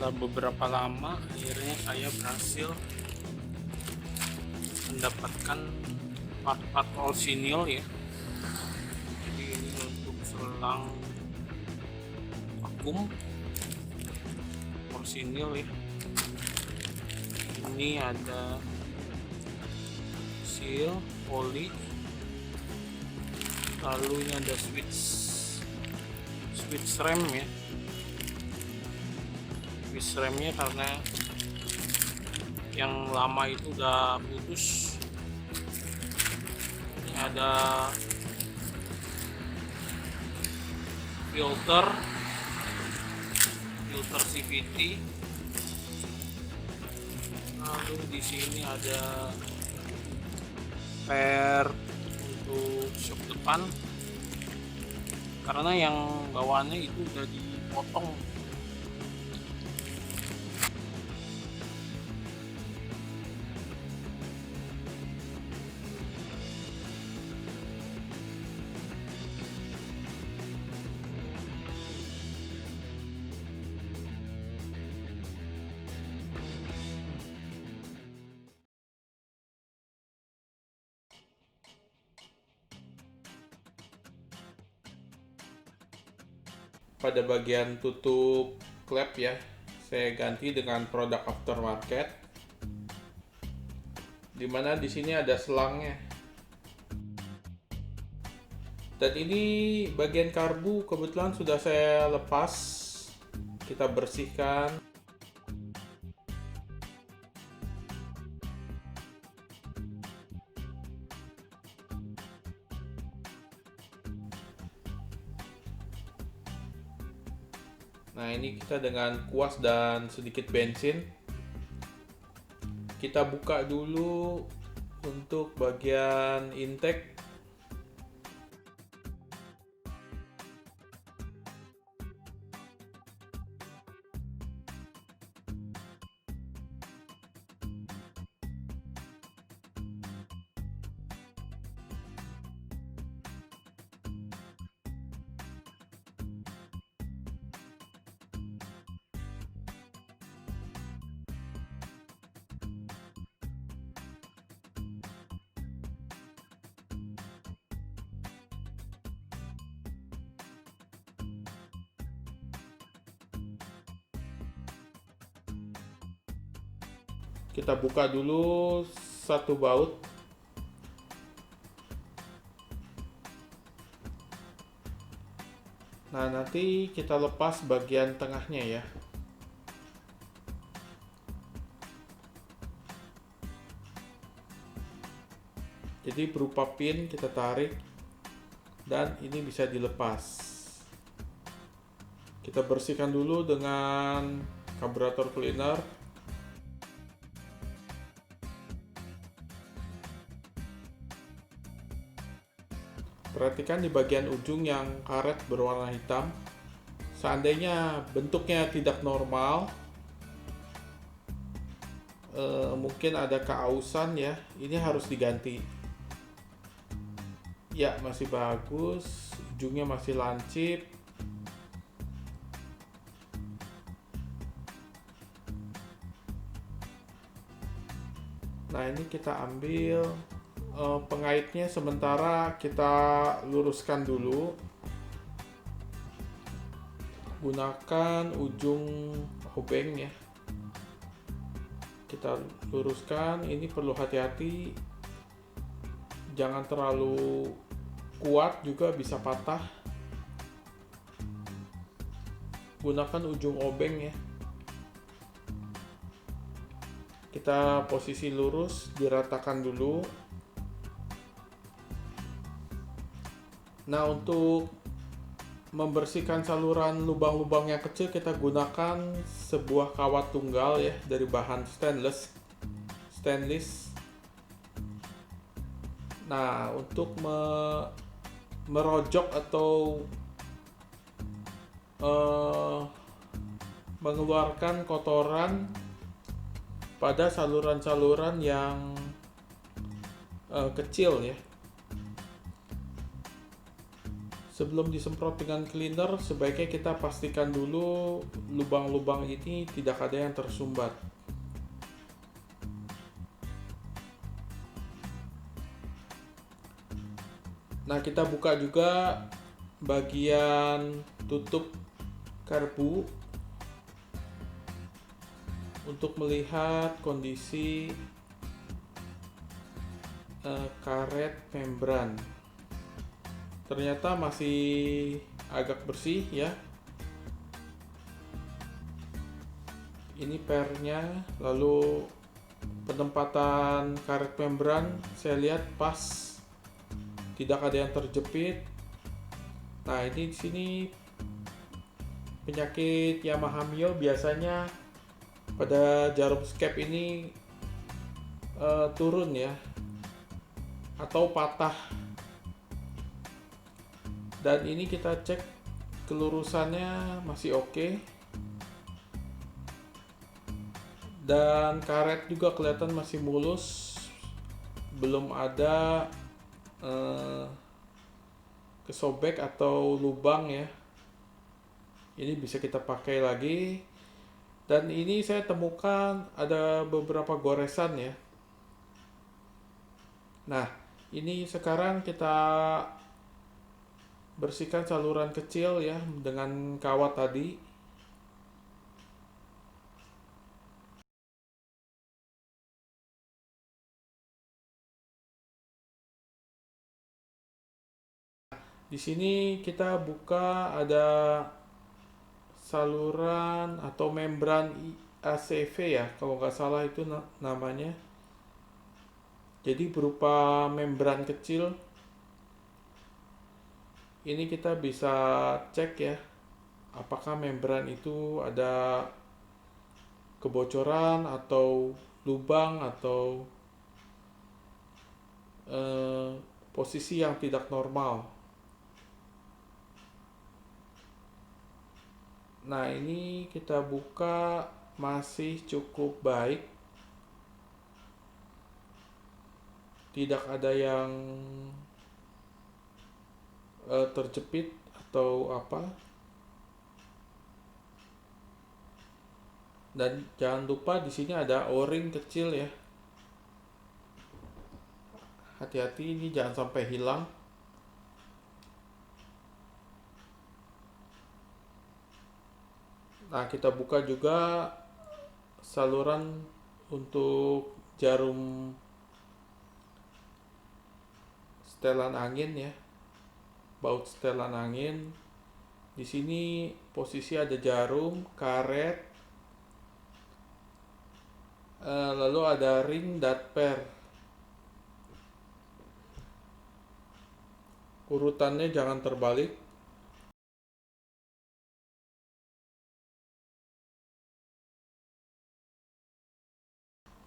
Setelah beberapa lama akhirnya saya berhasil mendapatkan part-part orsinil ya. Jadi ini untuk selang vakum orsinil ya. Ini ada seal, oli, lalu ini ada switch rem ya. Switch remnya karena yang lama itu udah putus. Ini ada filter CVT, lalu di sini ada per untuk shock depan karena yang bawaannya itu udah dipotong. Pada bagian tutup klep ya, saya ganti dengan produk aftermarket, dimana di sini ada selangnya. Dan ini bagian karbu kebetulan sudah saya lepas, kita bersihkan. Nah, ini kita dengan kuas dan sedikit bensin. Kita buka dulu untuk bagian intake. Kita buka dulu satu baut. Nah, nanti kita lepas bagian tengahnya ya. Jadi berupa pin kita tarik dan ini bisa dilepas. Kita bersihkan dulu dengan karburator cleaner. Perhatikan di bagian ujung yang karet berwarna hitam. Seandainya bentuknya tidak normal, mungkin ada keausan ya, ini harus diganti. Ya, masih bagus, ujungnya masih lancip. Nah, ini kita ambil pengaitnya, sementara kita luruskan dulu. Gunakan ujung obeng ya. Kita luruskan, ini perlu hati-hati. Jangan terlalu kuat, juga bisa patah. Gunakan ujung obeng ya. Kita posisi lurus, diratakan dulu. Nah, untuk membersihkan saluran lubang-lubang yang kecil, kita gunakan sebuah kawat tunggal ya dari bahan stainless. Nah, untuk merojok atau mengeluarkan kotoran pada saluran-saluran yang kecil ya. sebelum disemprot dengan cleaner, sebaiknya kita pastikan dulu lubang-lubang ini tidak ada yang tersumbat. Nah, kita buka juga bagian tutup karbu untuk melihat kondisi karet membran. Ternyata masih agak bersih ya. Ini pernya, lalu penempatan karet membran saya lihat pas, tidak ada yang terjepit. Nah, ini di sini penyakit Yamaha Mio biasanya pada jarum skep ini turun ya, atau patah. Dan ini kita cek kelurusannya masih oke. Dan karet juga kelihatan masih mulus, belum ada kesobek atau lubang ya. Ini bisa kita pakai lagi. Dan ini saya temukan ada beberapa goresan ya. Nah, ini sekarang kita bersihkan saluran kecil ya dengan kawat tadi. Di sini kita buka ada saluran atau membran ACV ya, kalau nggak salah itu namanya. Jadi berupa membran kecil. Ini kita bisa cek ya, apakah membran itu ada kebocoran atau lubang atau posisi yang tidak normal. Nah, ini kita buka masih cukup baik. Tidak ada yang terjepit atau apa. Dan jangan lupa di sini ada O-ring kecil ya. Hati-hati, ini jangan sampai hilang. Nah, kita buka juga saluran untuk jarum setelan angin ya, baut setelan angin. Di sini posisi ada jarum, karet, lalu ada ring dan per. Urutannya jangan terbalik.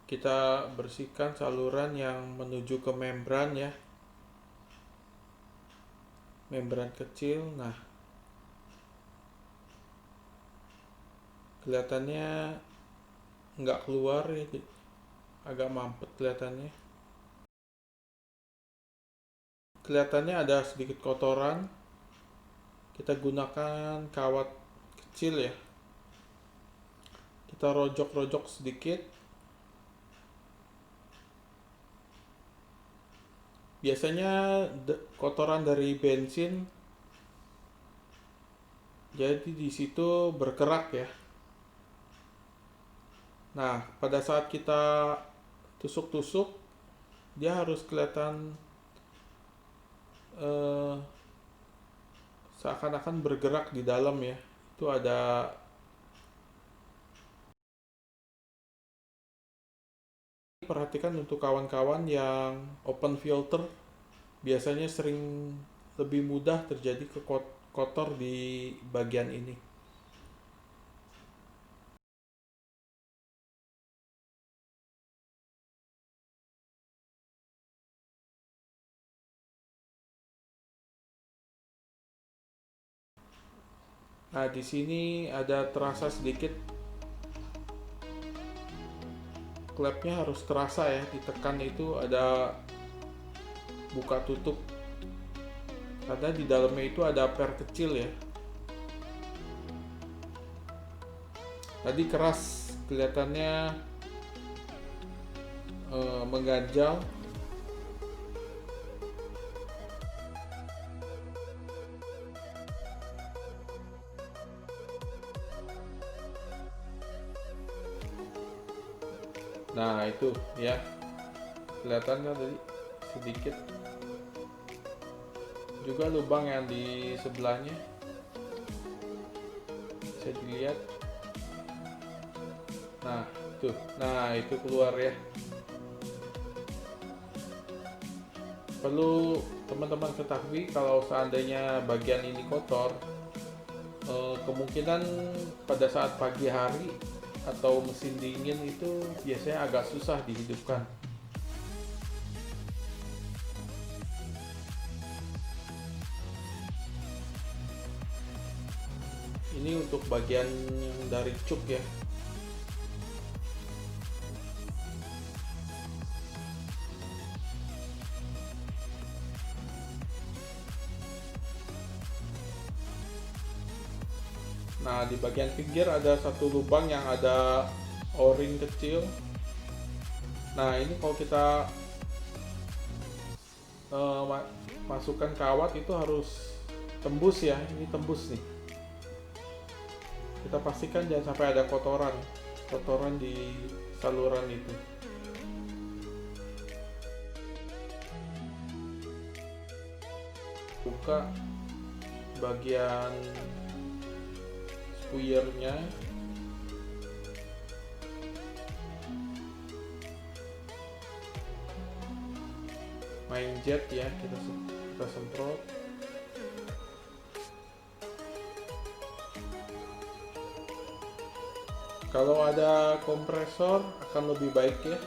Kita bersihkan saluran yang menuju ke membran ya, membran kecil. Nah, kelihatannya nggak keluar ya, agak mampet kelihatannya. Kelihatannya ada sedikit kotoran. Kita gunakan kawat kecil ya, kita rojok-rojok sedikit. Biasanya kotoran dari bensin, jadi di situ bergerak ya. Nah, pada saat kita tusuk-tusuk, dia harus kelihatan seakan-akan bergerak di dalam ya. Itu ada perhatikan untuk kawan-kawan yang open filter, biasanya sering lebih mudah terjadi kotor di bagian ini. Nah, di sini ada terasa sedikit, klepnya harus terasa ya, ditekan itu ada buka tutup. karena di dalamnya itu ada per kecil ya. Tadi keras, kelihatannya mengganjal. Nah itu ya, kelihatannya tadi sedikit. Juga lubang yang di sebelahnya bisa dilihat. Nah itu keluar ya. Perlu teman-teman ketahui kalau seandainya bagian ini kotor, kemungkinan pada saat pagi hari atau mesin dingin itu biasanya agak susah dihidupkan. Ini untuk bagian yang dari cuk ya. Nah, di bagian pinggir ada satu lubang yang ada o-ring kecil. Nah, ini kalau kita masukkan kawat itu harus tembus ya. Ini tembus nih. Kita pastikan jangan sampai ada kotoran di saluran itu. Buka bagian spuyernya. Main jet ya, kita semprot. Kalau ada kompresor akan lebih baik ya.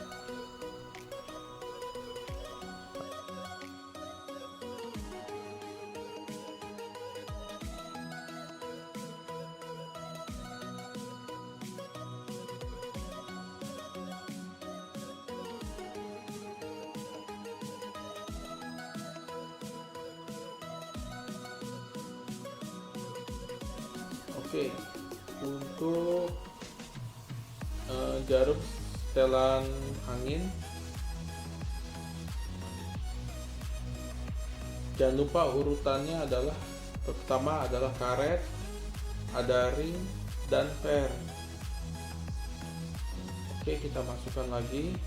Oke, untuk jarum setelan angin, jangan lupa urutannya adalah pertama adalah karet, ada ring, dan per. Oke, kita masukkan lagi.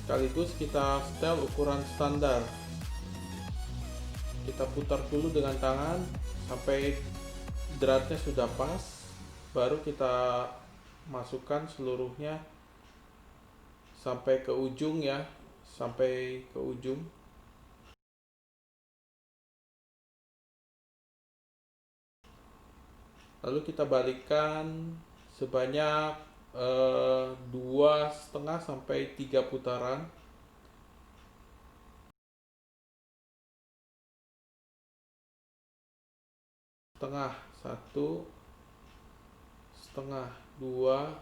Sekaligus kita setel ukuran standar. Kita putar dulu dengan tangan sampai dratnya sudah pas, baru kita masukkan seluruhnya sampai ke ujung ya, sampai ke ujung. Lalu kita balikkan sebanyak 2,5 sampai 3 putaran. Setengah, 1,5, 2.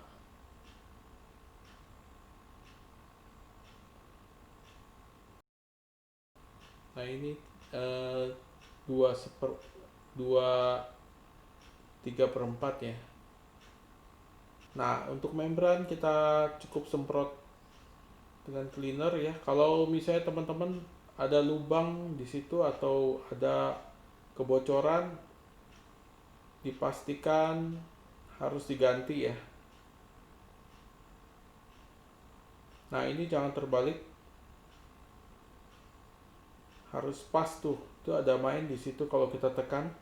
Nah ini 3/4 ya. Nah untuk membran kita cukup semprot dengan cleaner ya. Kalau misalnya teman-teman ada lubang di situ atau ada kebocoran, dipastikan harus diganti ya. Nah ini jangan terbalik, harus pas tuh. Itu ada main di situ kalau kita tekan,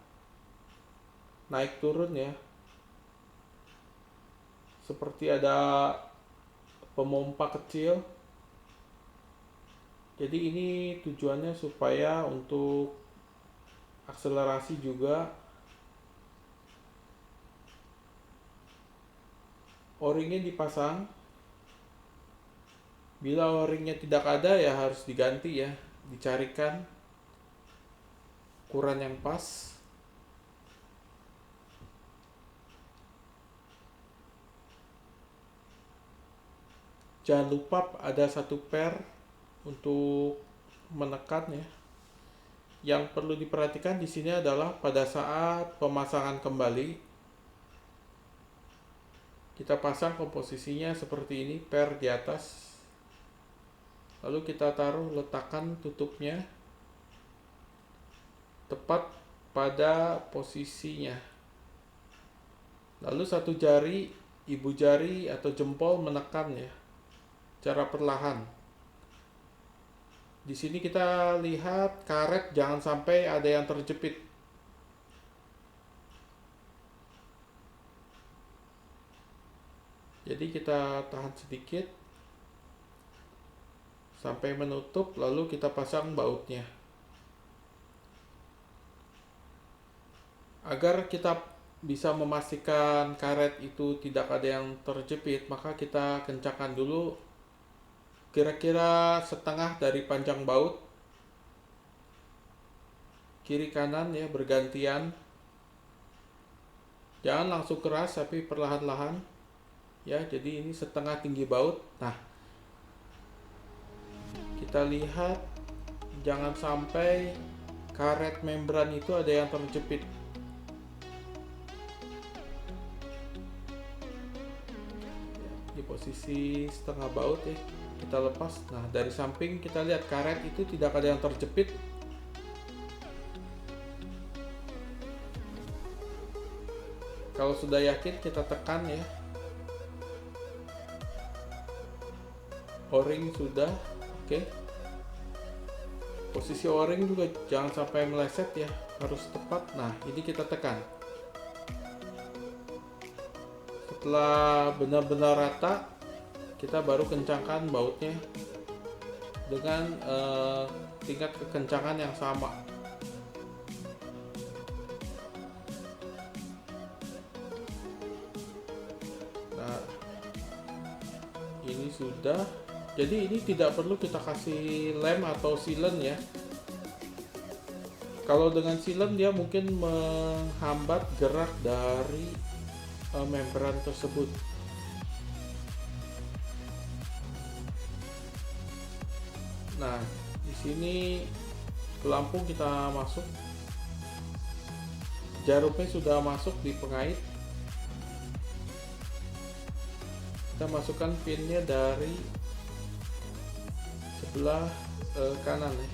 naik turun ya. Seperti ada pemompa kecil. Jadi ini tujuannya supaya untuk akselerasi juga. O-ringnya dipasang. Bila o-ringnya tidak ada ya harus diganti ya, dicarikan ukuran yang pas. Jangan lupa ada satu per untuk menekan ya. Yang perlu diperhatikan di sini adalah pada saat pemasangan kembali, kita pasang komposisinya seperti ini, per di atas. Lalu kita taruh, letakkan tutupnya tepat pada posisinya. Lalu satu jari, ibu jari atau jempol menekan ya, secara perlahan. Di sini kita lihat karet jangan sampai ada yang terjepit. Jadi kita tahan sedikit sampai menutup, lalu kita pasang bautnya. Agar kita bisa memastikan karet itu tidak ada yang terjepit, maka kita kencangkan dulu kira-kira setengah dari panjang baut, kiri kanan ya, bergantian. Jangan langsung keras tapi perlahan-lahan ya. Jadi ini setengah tinggi baut. Nah, kita lihat jangan sampai karet membran itu ada yang terjepit. Di posisi setengah baut ya, kita lepas. Nah, dari samping kita lihat karet itu tidak ada yang terjepit. Kalau sudah yakin, kita tekan ya. O-ring sudah, oke. Posisi O-ring juga jangan sampai meleset ya, harus tepat. Nah, ini kita tekan. Setelah benar-benar rata, kita baru kencangkan bautnya dengan tingkat kekencangan yang sama. Nah, ini sudah. Jadi ini tidak perlu kita kasih lem atau sealant ya. Kalau dengan sealant dia mungkin menghambat gerak dari membran tersebut. Nah, di sini pelampung kita masuk. Jarumnya sudah masuk di pengait. Kita masukkan pinnya dari sebelah kanan ya.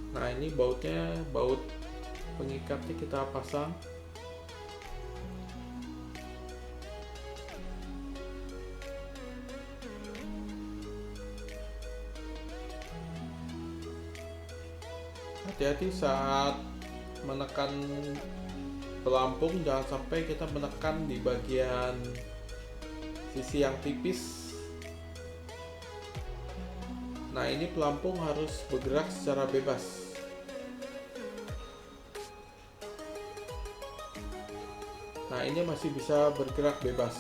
Nah, ini bautnya, baut pengikatnya kita pasang. Hati-hati saat menekan pelampung, jangan sampai kita menekan di bagian sisi yang tipis. Nah, ini pelampung harus bergerak secara bebas. Nah, ini masih bisa bergerak bebas.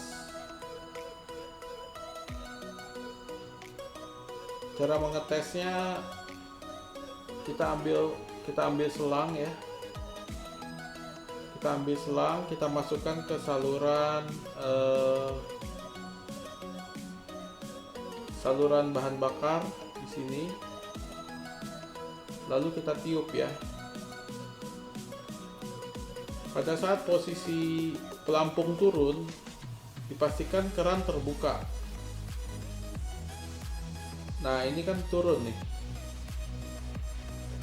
Cara mengetesnya, kita ambil selang ya. Kita ambil selang, kita masukkan ke saluran bahan bakar di sini. Lalu kita tiup ya. Pada saat posisi pelampung turun, dipastikan keran terbuka. Nah, ini kan turun nih.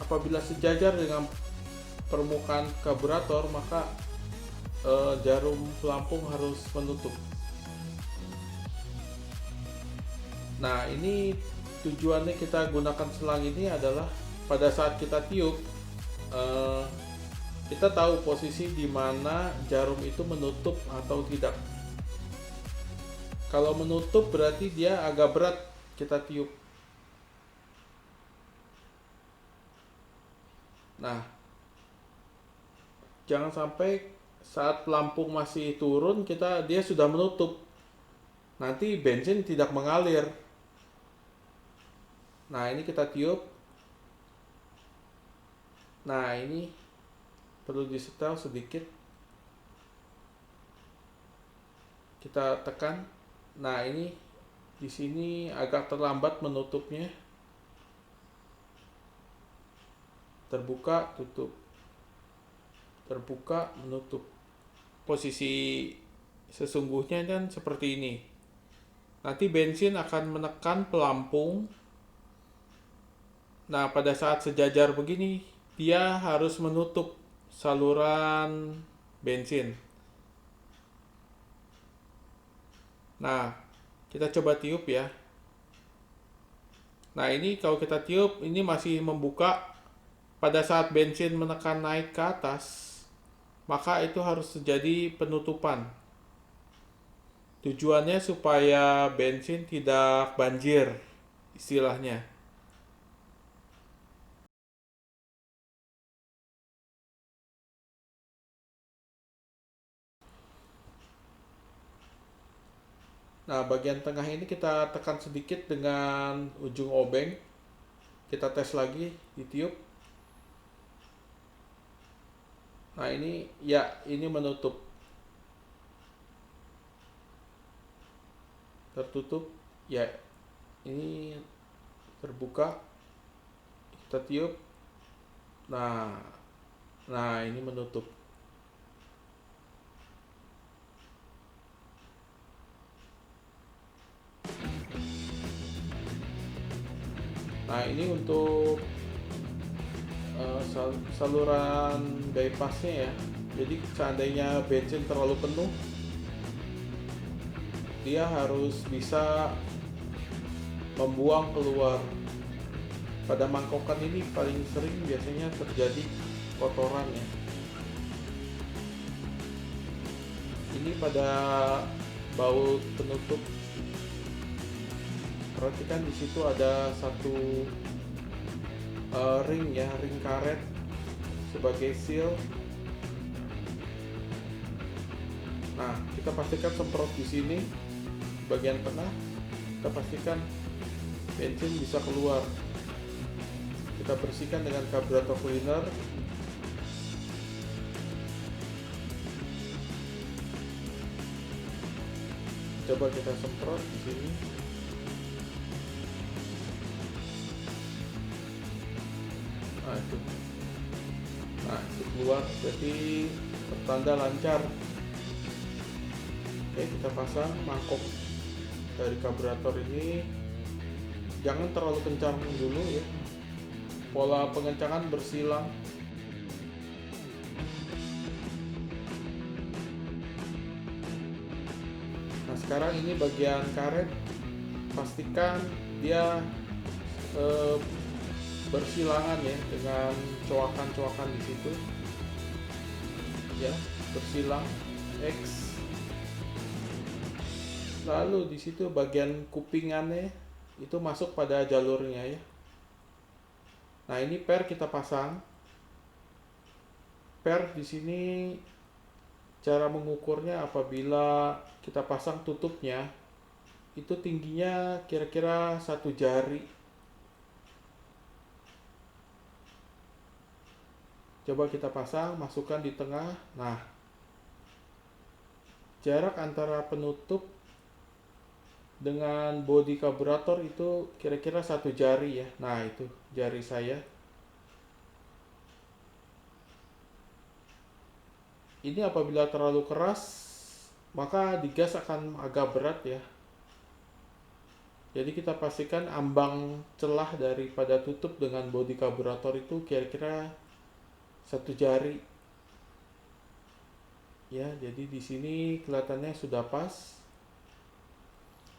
Apabila sejajar dengan permukaan karburator, maka jarum pelampung harus menutup. Nah, ini tujuannya kita gunakan selang ini adalah pada saat kita tiup, kita tahu posisi di mana jarum itu menutup atau tidak. Kalau menutup berarti dia agak berat kita tiup. Nah, jangan sampai saat pelampung masih turun dia sudah menutup. Nanti bensin tidak mengalir. Nah, ini kita tiup. Nah, ini perlu disetel sedikit, kita tekan. Nah, ini di sini agak terlambat menutupnya. Terbuka, tutup. Terbuka, menutup. Posisi sesungguhnya kan seperti ini. Nanti bensin akan menekan pelampung. Nah, pada saat sejajar begini, dia harus menutup saluran bensin. Nah, kita coba tiup ya. Nah, ini kalau kita tiup, ini masih membuka. Pada saat bensin menekan naik ke atas, maka itu harus terjadi penutupan. Tujuannya supaya bensin tidak banjir, istilahnya. Nah, bagian tengah ini kita tekan sedikit dengan ujung obeng. Kita tes lagi, ditiup. Nah, ini ya, ini menutup. Tertutup. Ya, ini terbuka. Kita tiup. Nah, ini menutup. Nah, ini untuk saluran bypassnya ya. Jadi seandainya bensin terlalu penuh, dia harus bisa membuang keluar. Pada mangkokan ini paling sering biasanya terjadi kotoran ya. Ini pada baut penutup. Perhatikan di situ ada satu ring ya, ring karet sebagai seal. Nah, kita pastikan semprot di sini bagian tengah. Kita pastikan bensin bisa keluar. Kita bersihkan dengan karburator cleaner. Coba kita semprot di sini. Nah, itu keluar, berarti pertanda lancar. Oke, kita pasang mangkok dari karburator ini. Jangan terlalu kencang dulu ya. Pola pengencangan bersilang. Nah, sekarang ini bagian karet, pastikan dia bersilangan ya dengan coakan-coakan di situ ya, bersilang X. Lalu di situ bagian kupingannya itu masuk pada jalurnya ya. Nah, ini per kita pasang. Per di sini cara mengukurnya apabila kita pasang tutupnya itu tingginya kira-kira 1 jari. Coba kita pasang, masukkan di tengah. Nah, jarak antara penutup dengan bodi karburator itu kira-kira 1 jari ya. Nah, itu jari saya. Ini apabila terlalu keras, maka digas akan agak berat ya. Jadi kita pastikan ambang celah daripada tutup dengan bodi karburator itu kira-kira 1 jari ya. Jadi di sini kelihatannya sudah pas.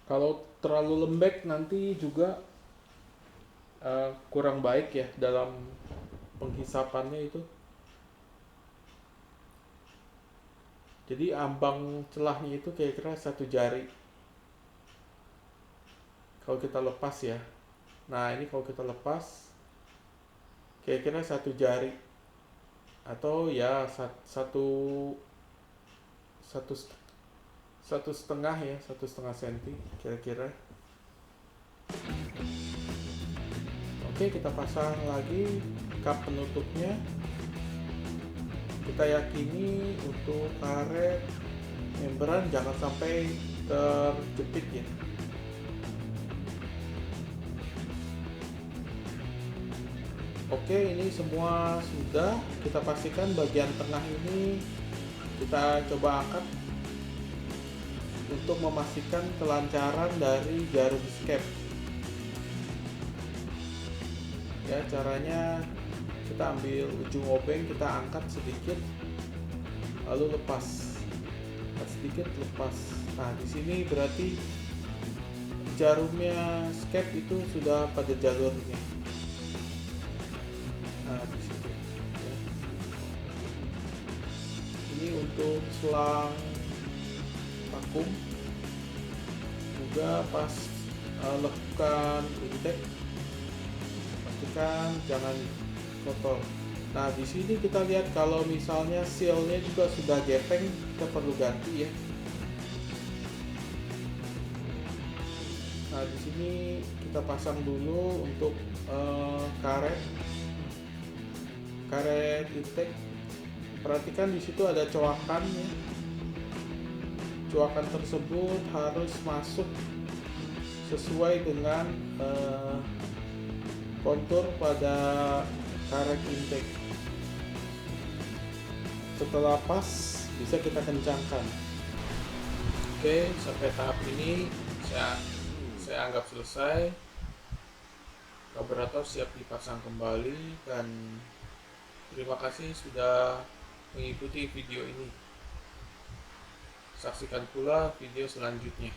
Kalau terlalu lembek nanti juga kurang baik ya dalam penghisapannya itu. Jadi ambang celahnya itu kira-kira 1 jari kalau kita lepas ya. Nah, ini kalau kita lepas kira-kira 1 jari atau ya satu setengah ya, 1,5 senti kira-kira. Oke, kita pasang lagi kap penutupnya. kita yakini untuk karet membran jangan sampai terjepit ya. Oke, ini semua sudah. Kita pastikan bagian tengah ini kita coba angkat untuk memastikan kelancaran dari jarum skep. Ya, caranya kita ambil ujung obeng, kita angkat sedikit, lalu lepas, sedikit lepas. Nah, di sini berarti jarumnya skep itu sudah pada jalurnya. Nah, di situ. Ya. Ini untuk selang vakum, juga pas lakukan intake, pastikan jangan kotor. Nah, di sini kita lihat kalau misalnya sealnya juga sudah gepeng, kita perlu ganti ya. Nah, di sini kita pasang dulu untuk karet intake. Perhatikan di situ ada coakan ya. Coakan tersebut harus masuk sesuai dengan kontur pada karet intake. Setelah pas, bisa kita kencangkan. Oke, sampai tahap ini saya anggap selesai. Karburator siap dipasang kembali, dan terima kasih sudah mengikuti video ini. Saksikan pula video selanjutnya.